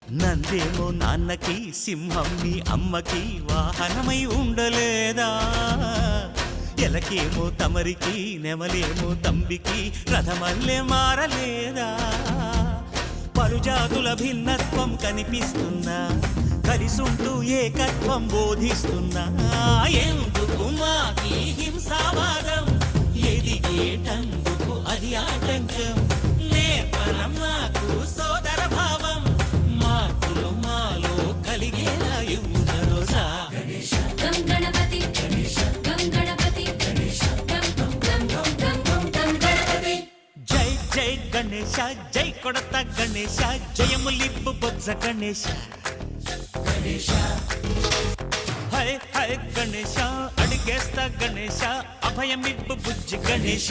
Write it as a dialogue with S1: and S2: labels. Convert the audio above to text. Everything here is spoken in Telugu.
S1: నందేమో నాన్నకి సింహం నీ అమ్మకి వాహనమై ఉండలేదా ఎలకేమో తమరికి నెమలేమో తంబికి రథమల్లే మారలేదా పలుజాతుల భిన్నత్వం కనిపిస్తున్నా కలిసుంటూ ఏకత్వం బోధిస్తున్నా ఎందుకు మాకి హింసావాదం ఎదిగేటందుకు అది ఆటంకం నేర్పరం నాకు సోదర భావం మార్పులు మాలో కలిగేలా యువరోజా
S2: గం గణపతి గం గణపతి గం గం గం గం గం గం గణపతి
S1: జై జై గణేశ జై కొడత గణేశ జయములిప్పు బొజ్జ గణేశ హై హై గణేశ అడిగేస్తా గణేశ అభయమిప్పు బుజ్జి గణేశ